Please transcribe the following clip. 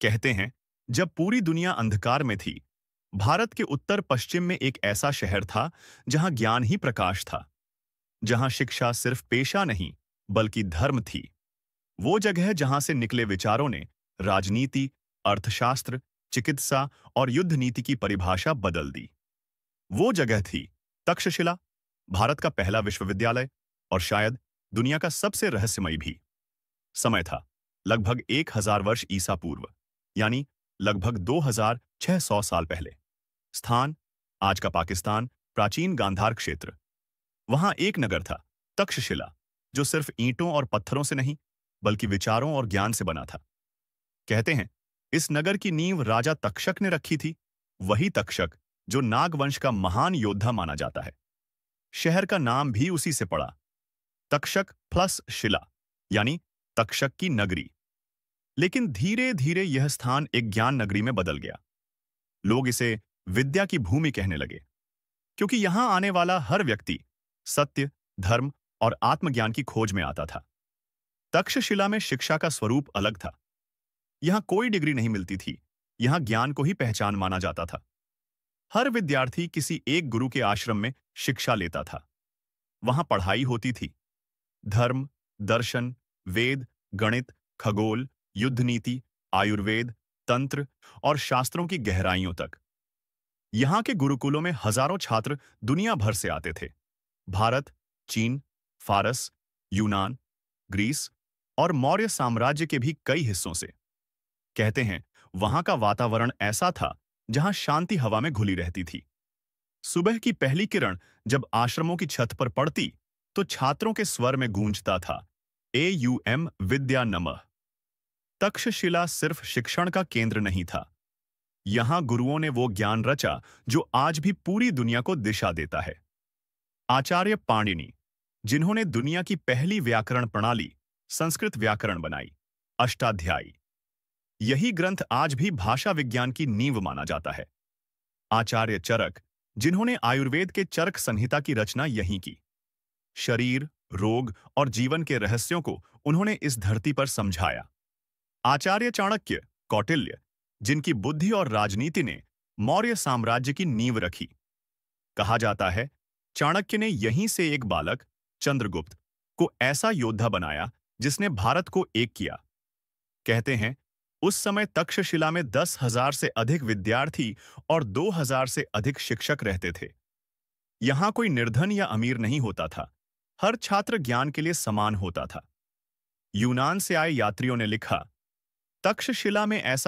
कहते हैं, जब पूरी दुनिया अंधकार में थी, भारत के उत्तर पश्चिम में एक ऐसा शहर था जहां ज्ञान ही प्रकाश था, जहां शिक्षा सिर्फ पेशा नहीं बल्कि धर्म थी। वो जगह जहां से निकले विचारों ने राजनीति, अर्थशास्त्र, चिकित्सा और युद्ध नीति की परिभाषा बदल दी। वो जगह थी तक्षशिला, भारत का पहला विश्वविद्यालय और शायद दुनिया का सबसे रहस्यमयी भी। समय था लगभग 1000 वर्ष ईसा पूर्व, यानी लगभग 2600 साल पहले। स्थान आज का पाकिस्तान, प्राचीन गांधार क्षेत्र। वहां एक नगर था तक्षशिला, जो सिर्फ ईंटों और पत्थरों से नहीं बल्कि विचारों और ज्ञान से बना था। कहते हैं, इस नगर की नींव राजा तक्षक ने रखी थी, वही तक्षक जो नागवंश का महान योद्धा माना जाता है। शहर का नाम भी उसी से पड़ा, तक्षक प्लस शिला, यानी तक्षक की नगरी। लेकिन धीरे धीरे यह स्थान एक ज्ञान नगरी में बदल गया। लोग इसे विद्या की भूमि कहने लगे, क्योंकि यहां आने वाला हर व्यक्ति सत्य, धर्म और आत्मज्ञान की खोज में आता था। तक्षशिला में शिक्षा का स्वरूप अलग था। यहां कोई डिग्री नहीं मिलती थी, यहां ज्ञान को ही पहचान माना जाता था। हर विद्यार्थी किसी एक गुरु के आश्रम में शिक्षा लेता था। वहां पढ़ाई होती थी धर्म, दर्शन, वेद, गणित, खगोल, युद्ध नीति, आयुर्वेद, तंत्र और शास्त्रों की गहराइयों तक। यहां के गुरुकुलों में हजारों छात्र दुनिया भर से आते थे। भारत, चीन, फारस, यूनान, ग्रीस और मौर्य साम्राज्य के भी कई हिस्सों से। कहते हैं, वहां का वातावरण ऐसा था जहां शांति हवा में घुली रहती थी। सुबह की पहली किरण जब आश्रमों की छत पर पड़ती, तो छात्रों के स्वर में गूंजता था, AUM विद्या नमः। तक्षशिला सिर्फ शिक्षण का केंद्र नहीं था, यहां गुरुओं ने वो ज्ञान रचा जो आज भी पूरी दुनिया को दिशा देता है। आचार्य पाणिनि, जिन्होंने दुनिया की पहली व्याकरण प्रणाली संस्कृत व्याकरण बनाई, अष्टाध्यायी। यही ग्रंथ आज भी भाषा विज्ञान की नींव माना जाता है। आचार्य चरक, जिन्होंने आयुर्वेद के चरक संहिता की रचना यहीं की। शरीर, रोग और जीवन के रहस्यों को उन्होंने इस धरती पर समझाया। आचार्य चाणक्य, कौटिल्य, जिनकी बुद्धि और राजनीति ने मौर्य साम्राज्य की नींव रखी। कहा जाता है, चाणक्य ने यहीं से एक बालक, चंद्रगुप्त, को ऐसा योद्धा बनाया जिसने भारत को एक किया। कहते हैं, उस समय तक्षशिला में 10,000 से अधिक विद्यार्थी और 2,000 से अधिक शिक्षक रहते थे। यहां कोई निर्धन या अमीर नहीं होता था, हर छात्र ज्ञान के लिए समान होता था। यूनान से आए यात्रियों ने लिखा, तक्षशिला में ऐसा